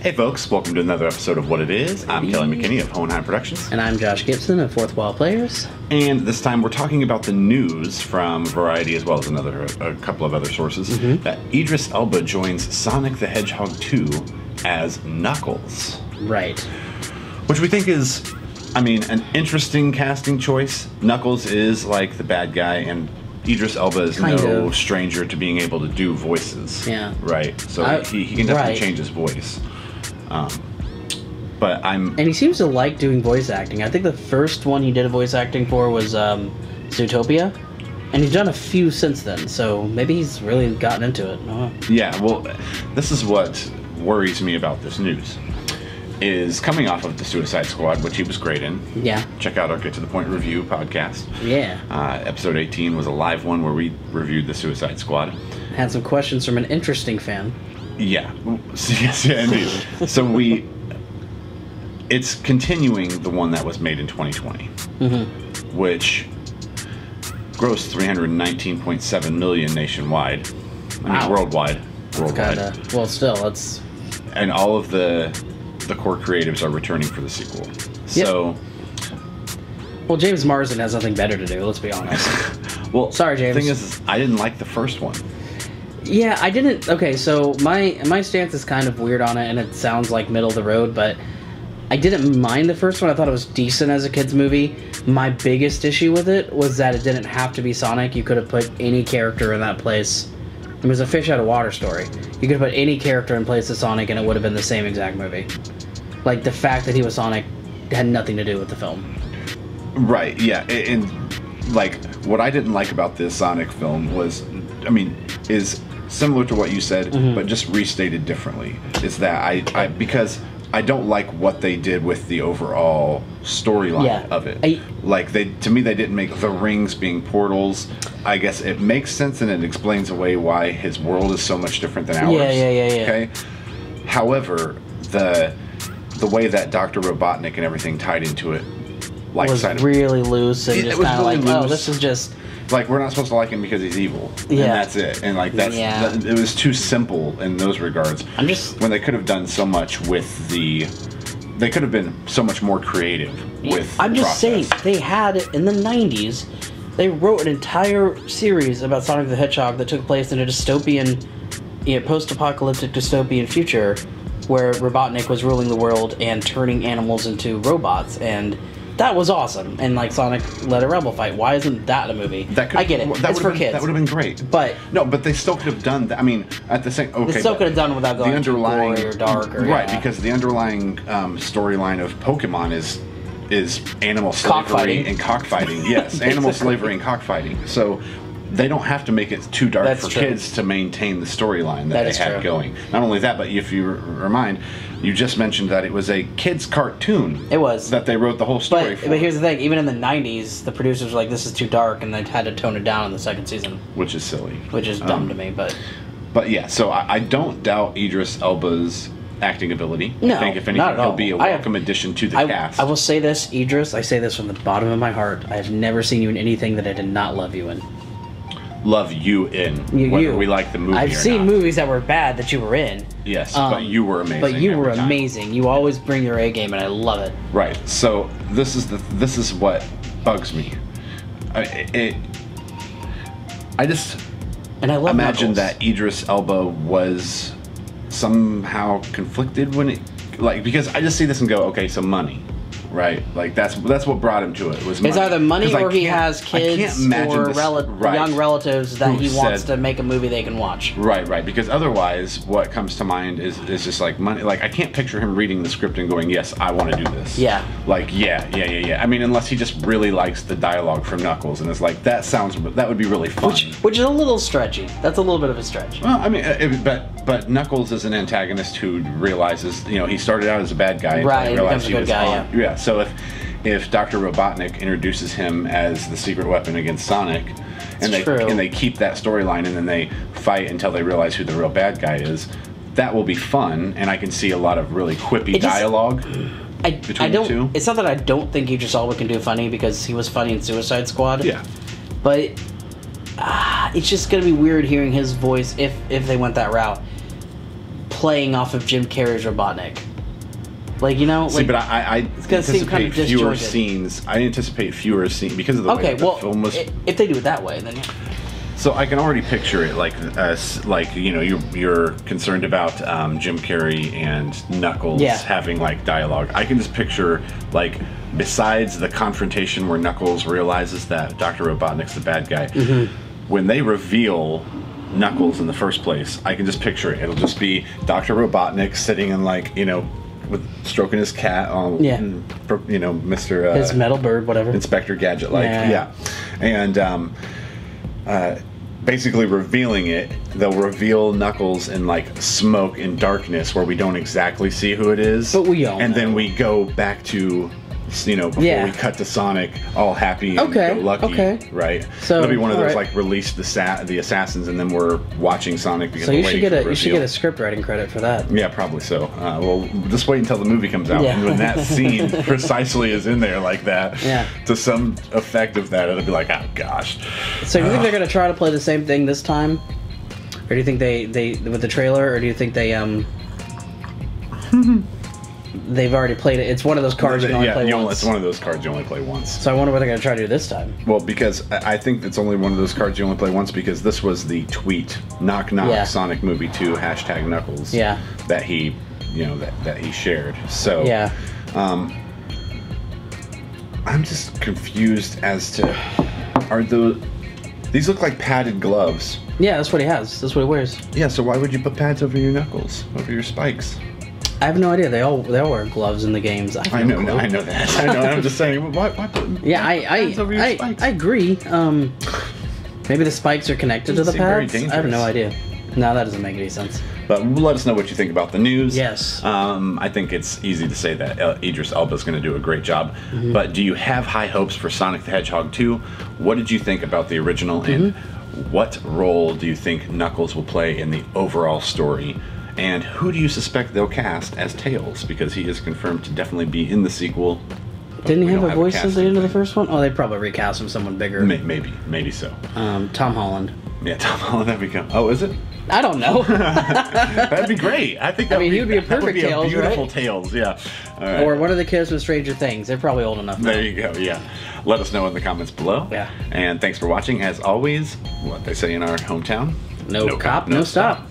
Hey folks, welcome to another episode of What It Is. I'm Kelly McKinney of Hohenheim Productions. And I'm Josh Gibson of Fourth Wall Players. And this time we're talking about the news from Variety as well as a couple of other sources that Idris Elba joins Sonic the Hedgehog 2 as Knuckles. Right. Which we think is, an interesting casting choice. Knuckles is like the bad guy, and Idris Elba is no stranger to being able to do voices. Yeah. Right. So he can definitely change his voice. And he seems to like doing voice acting. I think the first one he did voice acting for was Zootopia, and he's done a few since then. So maybe he's really gotten into it. Yeah. Well, this is what worries me about this news. Is coming off of the Suicide Squad, which he was great in. Yeah. Check out our Get to the Point review podcast. Yeah. Episode 18 was a live one where we reviewed the Suicide Squad. Had some questions from an interesting fan. Yeah. Yes, yeah, indeed. So it's continuing the one that was made in 2020, which grossed $319.7 million nationwide. Worldwide. Well, still, it's... And all of the core creatives are returning for the sequel. So... Well, James Marsden has nothing better to do, let's be honest. Well, sorry, James. The thing is, I didn't like the first one. Yeah, I didn't... Okay, so my stance is kind of weird on it, and it sounds like middle of the road, but I didn't mind the first one. I thought it was decent as a kid's movie. My biggest issue with it was that it didn't have to be Sonic. You could have put any character in that place. It was a fish out of water story. You could have put any character in place of Sonic, and it would have been the same exact movie. Like, the fact that he was Sonic had nothing to do with the film. Right, yeah, and like, what I didn't like about this Sonic film was, is similar to what you said, but just restated differently. Is that because I don't like what they did with the overall storyline of it. To me, they didn't make the rings being portals. I guess it makes sense and it explains away why his world is so much different than ours. Yeah. Okay. However, the way that Dr. Robotnik and everything tied into it, like, was really loose and just kind of really loose. Oh, this is just... Like, we're not supposed to like him because he's evil. And that's it. And, like, it was too simple in those regards. When they could have done so much with they could have been so much more creative with I'm just saying, they had, in the 90s, they wrote an entire series about Sonic the Hedgehog that took place in a dystopian, post-apocalyptic dystopian future where Robotnik was ruling the world and turning animals into robots, and that was awesome. And, like, Sonic led a rebel fight. Why isn't that a movie? I get it. It's for kids. That would have been great. But they still could have done that. At the same... Okay, they still could have done it without going too gory or dark. Because the underlying storyline of Pokemon is animal slavery and cockfighting. Yes, animal slavery and cockfighting. So... They don't have to make it too dark for kids to maintain the storyline that they had going. Not only that, but if you remind, you just mentioned that it was a kid's cartoon. It was. That they wrote the whole story for. But here's the thing, even in the 90s, the producers were like, this is too dark, and they had to tone it down in the second season. Which is silly. Which is dumb to me, but... But yeah, so I don't doubt Idris Elba's acting ability. No, I think, if anything, he'll be a welcome addition to the cast. I will say this, Idris, I say this from the bottom of my heart. I have never seen you in anything that I did not love you in. Love you in, whether we like the movie or not. I've seen movies that were bad that you were in. Yes, but you were amazing. But you were amazing. You always bring your A game, and I love it. Right. So this is what bugs me. I love imagine Knuckles. That Idris Elba was somehow conflicted when because I just see this and go, okay, so money. Right, like that's what brought him to it. Was money. It's either money or he has kids or young relatives that he wants to make a movie they can watch. Right. Because otherwise, what comes to mind is just like money. Like I can't picture him reading the script and going, "Yes, I want to do this." Yeah. Like yeah. Unless he just really likes the dialogue from Knuckles and is like, that would be really fun. Which is a little stretchy. That's a little bit of a stretch. Well, but Knuckles is an antagonist who realizes, he started out as a bad guy. Right, he becomes a good guy. Yeah. So if Dr. Robotnik introduces him as the secret weapon against Sonic, and they keep that storyline and then they fight until they realize who the real bad guy is, that will be fun, and I can see a lot of really quippy dialogue between the two. It's not that I don't think Idris Elba can do funny, because he was funny in Suicide Squad. Yeah. But it's just going to be weird hearing his voice if they went that route. playing off of Jim Carrey's Robotnik. Like, you know, like, see, but I gonna seem kind anticipate of fewer disjointed. scenes. I anticipate fewer scenes because of the way Okay, that the well, film was. if they do it that way, then yeah. So I can already picture it, like you know, you're concerned about Jim Carrey and Knuckles having like dialogue. I can just picture, like, besides the confrontation where Knuckles realizes that Dr. Robotnik's the bad guy, when they reveal Knuckles in the first place, I can just picture it. It'll just be Dr. Robotnik sitting in, like, you know, with stroking his cat on, you know, Mr. his metal bird, whatever, Inspector Gadget, like, and basically revealing it. They'll reveal Knuckles in, like, smoke and darkness where we don't exactly see who it is, but we all know. Then we go back to, you know, before we cut to Sonic all happy and go lucky, right? So it'll be one of those like release the assassins, and then we're watching Sonic because you should get a script writing credit for that. Yeah, probably so. Well, just wait until the movie comes out, and when that scene precisely is in there like that, to some effect of that, it'll be like, oh gosh. So do you think they're gonna try to play the same thing this time, or do you think they with the trailer, or do you think they they've already played it? It's one of those cards you can only play once. It's one of those cards you only play once. So I wonder what they're going to try to do this time. Well, because I think it's only one of those cards you only play once, because this was the tweet, knock knock, Sonic Movie 2, # Knuckles, that he, you know, that he shared. So I'm just confused as to, these look like padded gloves. Yeah, that's what he has. That's what he wears. Yeah, so why would you put pads over your knuckles, over your spikes? I have no idea. They all wear gloves in the games. I know that. I know. I'm just saying. Why put pads over your spikes? I agree. Maybe the spikes are connected to the pads. I have no idea. No, that doesn't make any sense. But let us know what you think about the news. Yes. I think it's easy to say that Idris Elba is going to do a great job. But do you have high hopes for Sonic the Hedgehog 2? What did you think about the original? And what role do you think Knuckles will play in the overall story? And who do you suspect they'll cast as Tails? Because he is confirmed to definitely be in the sequel. Didn't he have a voice at the end of the first one? Oh, they'd probably recast him someone bigger. Maybe so. Tom Holland. Yeah, Tom Holland. That'd be Oh, is it? I don't know. That'd be great. I think. He would be a perfect Tails, beautiful Tails. Yeah. All right. Or one of the kids from Stranger Things. They're probably old enough now. There you go. Yeah. Let us know in the comments below. Yeah. And thanks for watching. As always, what they say in our hometown: no cop, no stop.